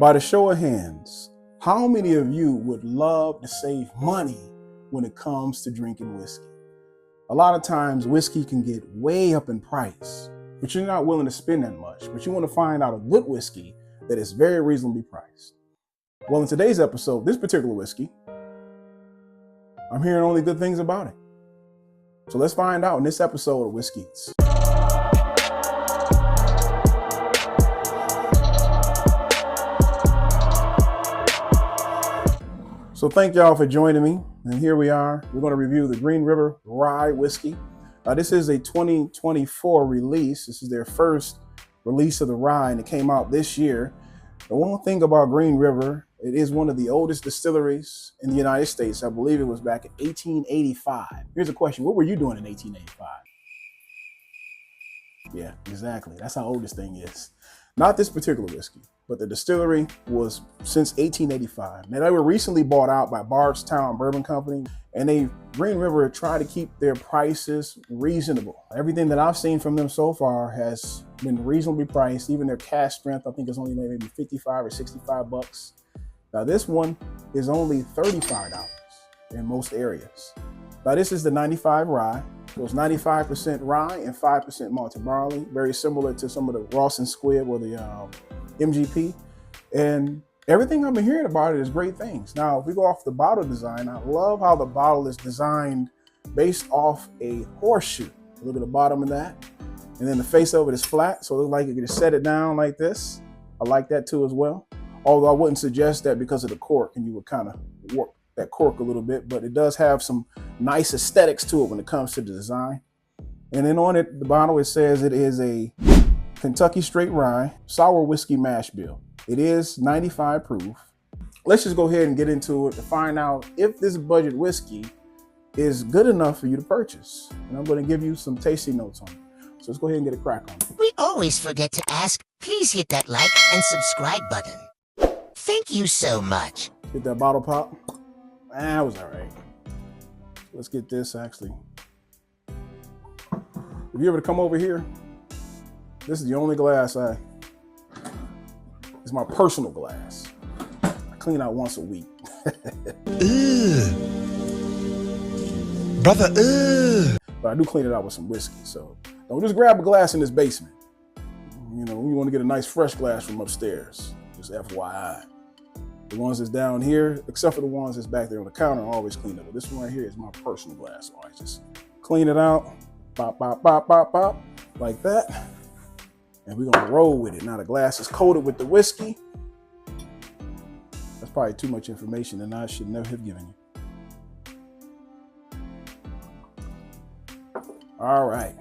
By the show of hands, how many of you would love to save money when it comes to drinking whiskey? A lot of times whiskey can get way up in price, but you're not willing to spend that much, but you want to find out a good whiskey that is very reasonably priced. Well, in today's episode, this particular whiskey, I'm hearing only good things about it. So let's find out in this episode of Whiskey-Eats. So thank y'all for joining me. And here we are. We're going to review the Green River Rye Whiskey. This is a 2024 release. This is their first release of the rye, and it came out this year. The one thing about Green River, it is one of the oldest distilleries in the United States. I believe it was back in 1885. Here's a question. What were you doing in 1885? Yeah, exactly. That's how old this thing is. Not this particular whiskey, but the distillery was since 1885. Now, they were recently bought out by Bardstown Bourbon Company, and Green River tried to keep their prices reasonable. Everything that I've seen from them so far has been reasonably priced. Even their cask strength, I think, is only maybe 55 or 65 bucks. Now, this one is only $35 in most areas. Now, this is the 95 rye. So it's 95% rye and 5% malted barley, very similar to some of the Ross and Squibb or the MGP. And everything I've been hearing about it is great things. Now, if we go off the bottle design, I love how the bottle is designed based off a horseshoe. Look at the bottom of that. And then the face of it is flat, so it looks like you can just set it down like this. I like that too as well. Although I wouldn't suggest that because of the cork, and you would kind of warp that cork a little bit, but it does have some nice aesthetics to it when it comes to the design. And then on it, the bottle, it says it is a Kentucky straight rye sour whiskey mash bill. It is 95 proof. Let's just go ahead and get into it to find out if this budget whiskey is good enough for you to purchase. And I'm going to give you some tasty notes on it. So let's go ahead and get a crack on it. We always forget to ask, please hit that like and subscribe button. Thank you so much. Get that bottle pop. That was all right. Let's get this actually. If you ever come over here, this is the only glass it's my personal glass. I clean out once a week. Brother, But I do clean it out with some whiskey. So don't just grab a glass in this basement. You know, you want to get a nice fresh glass from upstairs. Just FYI. The ones that's down here, except for the ones that's back there on the counter, are always cleaned up. But this one right here is my personal glass. So I just clean it out, pop, pop, pop, pop, pop, like that. And we're gonna roll with it. Now the glass is coated with the whiskey. That's probably too much information and I should never have given you. All right.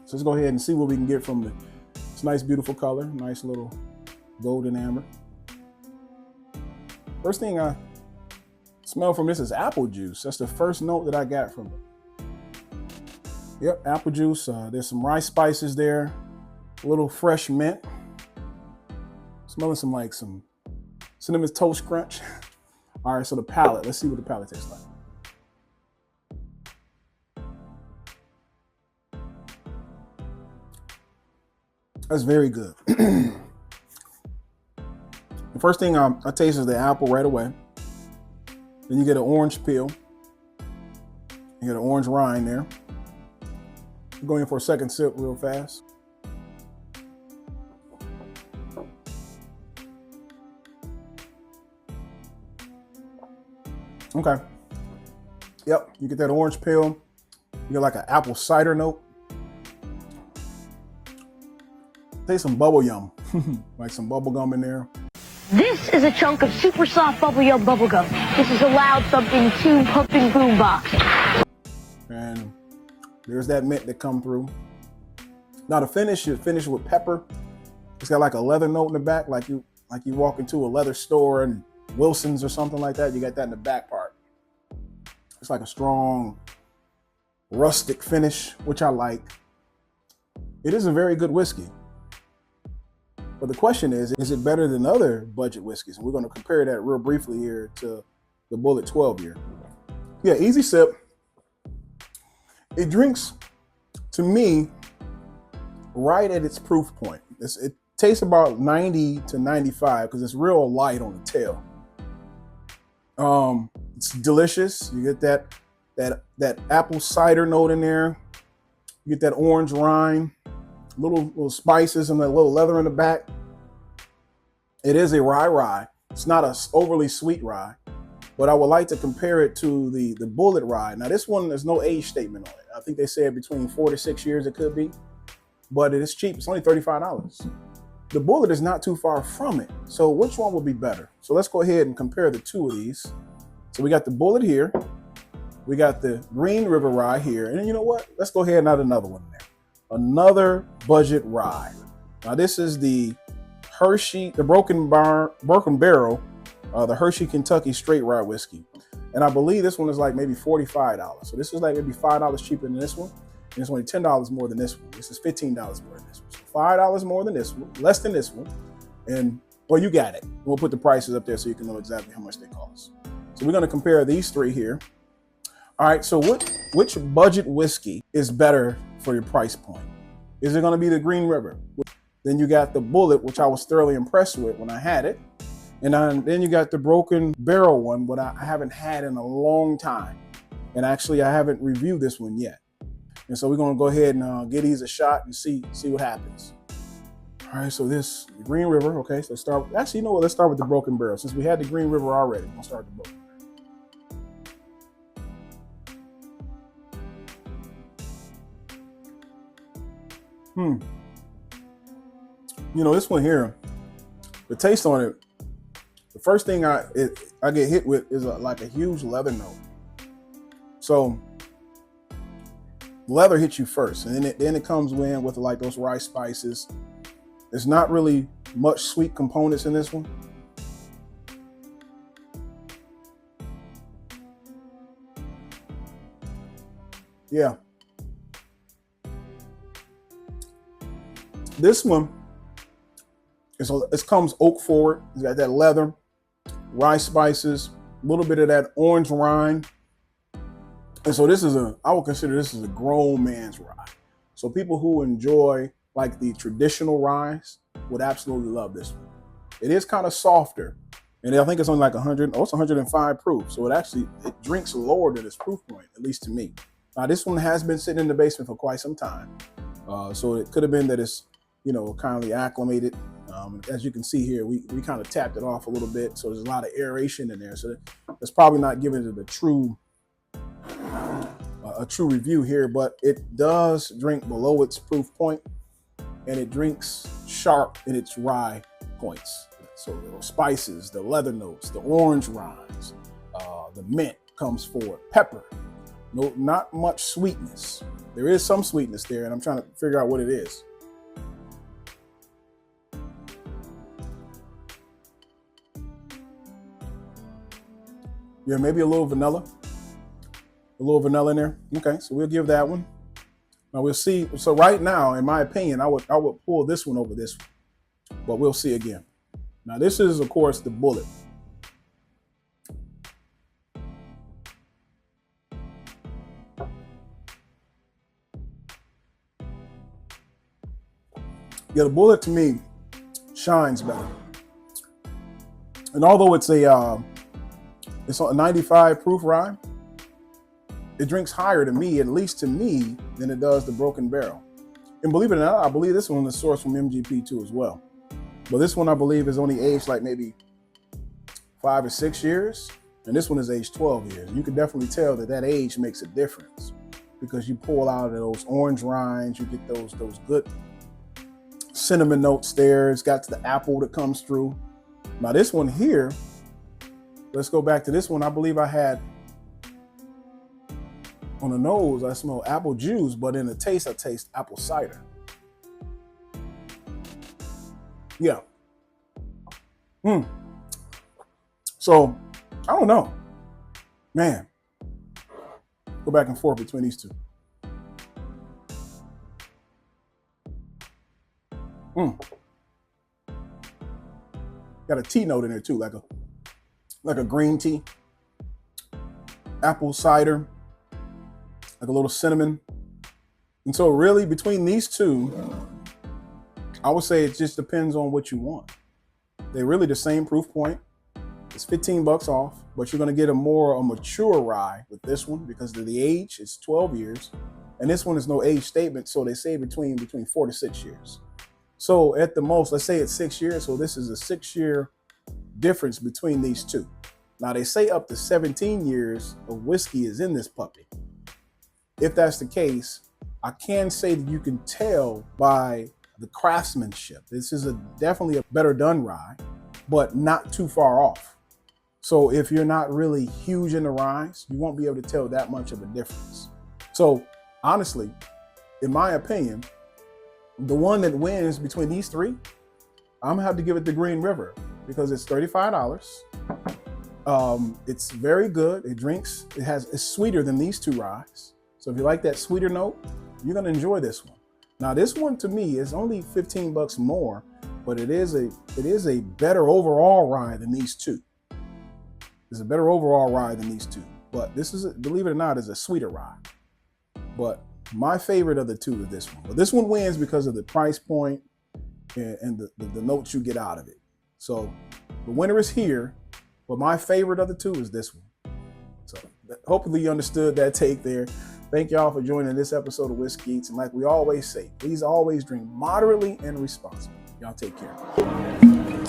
So let's go ahead and see what we can get from this nice, beautiful color. Nice little golden amber. First thing I smell from this is apple juice. That's the first note that I got from it. Yep, apple juice. There's some rice spices there. A little fresh mint. Smelling some cinnamon toast crunch. All right, so the palate. Let's see what the palate tastes like. That's very good. The first thing I taste is the apple right away. Then you get an orange peel. You get an orange rind there. I'm going in for a second sip real fast. Okay. Yep, you get that orange peel. You get like an apple cider note. Taste some bubble yum, like some bubble gum in there. This is a chunk of super soft bubble gum. This is a loud thumping tube pumping boom box. And there's that mint that come through. Now the finish, you finish with pepper. It's got like a leather note in the back, like you walk into a leather store and Wilson's or something like that. You got that in the back part. It's like a strong rustic finish, which I like. It is a very good whiskey. But the question is it better than other budget whiskeys? And we're going to compare that real briefly here to the Bulleit 12 year. Yeah, easy sip. It drinks, to me, right at its proof point. It tastes about 90 to 95 because it's real light on the tail. It's delicious. You get that apple cider note in there. You get that orange rind, little spices, and that little leather in the back. It is a rye. It's not a overly sweet rye, but I would like to compare it to the Bulleit rye. Now this one, there's no age statement on it. I think they said between 4 to 6 years it could be, but it is cheap. It's only $35. The Bulleit is not too far from it. So which one would be better? So let's go ahead and compare the two of these. So we got the Bulleit here. We got the Green River rye here. And you know what? Let's go ahead and add another one in there. Another budget rye. Now this is the Hershey, the Broken Barrel, the Hershey Kentucky Straight Rye Whiskey. And I believe this one is like maybe $45. So this is like maybe $5 cheaper than this one. And it's only $10 more than this one. This is $15 more than this one. So $5 more than this one, less than this one. And, well, you got it. We'll put the prices up there so you can know exactly how much they cost. So we're going to compare these three here. All right, so which budget whiskey is better for your price point? Is it going to be the Green River? Then you got the Bulleit, which I was thoroughly impressed with when I had it. And then you got the Broken Barrel one, but I haven't had in a long time. And actually, I haven't reviewed this one yet. And so we're going to go ahead and give these a shot and see what happens. All right, so this Green River, okay, so let's start. Actually, you know what? Let's start with the Broken Barrel. Since we had the Green River already, we'll start with the Broken Barrel. You know, this one here, the taste on it, the first thing I get hit with is like a huge leather note. So leather hits you first, and then it comes in with like those rice spices. There's not really much sweet components in this one. Yeah. This one, it comes oak forward. It's got that leather, rice spices, a little bit of that orange rind. And so I would consider this as a grown man's rye. So people who enjoy like the traditional ryes would absolutely love this one. It is kind of softer. And I think it's only like 105 proof. So it drinks lower than its proof point, at least to me. Now this one has been sitting in the basement for quite some time. So it could have been that it's, kindly acclimated. As you can see here, we kind of tapped it off a little bit. So there's a lot of aeration in there. So that's probably not giving it a true review here, but it does drink below its proof point, and it drinks sharp in its rye points. So the spices, the leather notes, the orange rinds, the mint comes forward, pepper. No, not much sweetness. There is some sweetness there, and I'm trying to figure out what it is. Yeah, maybe a little vanilla. A little vanilla in there. Okay, so we'll give that one. Now we'll see. So right now, in my opinion, I would pull this one over this one, but we'll see again. Now this is, of course, the Bulleit. Yeah, the Bulleit to me shines better. And although it's a 95 proof rye, it drinks higher to me, at least to me, than it does the Broken Barrel. And believe it or not, I believe this one is sourced from MGP2 as well. But this one, I believe, is only aged like maybe 5 or 6 years. And this one is aged 12 years. You can definitely tell that age makes a difference because you pull out of those orange rinds, you get those good cinnamon notes there. It's got the apple that comes through. Now this one here, let's go back to this one. I believe I had on the nose, I smell apple juice, but in the taste, I taste apple cider. Yeah. So, I don't know. Man. Go back and forth between these two. Got a tea note in there too, like a green tea. Apple cider. Like a little cinnamon. And so really between these two, I would say it just depends on what you want. They're really the same proof point. It's $15 off, but you're going to get a mature rye with this one because of the age. It's 12 years, and this one is no age statement, so they say between 4 to 6 years. So at the most, let's say it's 6 years. So this is a 6-year difference between these two. Now they say up to 17 years of whiskey is in this puppy. If that's the case, I can say that you can tell by the craftsmanship. This is definitely a better done rye, but not too far off. So if you're not really huge into ryes, you won't be able to tell that much of a difference. So honestly, in my opinion, the one that wins between these three, I'm gonna have to give it to Green River because it's $35. It's very good. It's sweeter than these two ryes. So if you like that sweeter note, you're gonna enjoy this one. Now this one to me is only $15 more, but it is a better overall rye than these two. It's a better overall rye than these two. But this is, believe it or not, is a sweeter rye. But my favorite of the two is this one. But this one wins because of the price point and the notes you get out of it. So the winner is here, but my favorite of the two is this one. So hopefully you understood that take there. Thank y'all for joining this episode of Whiskey Eats. And like we always say, please always drink moderately and responsibly. Y'all take care.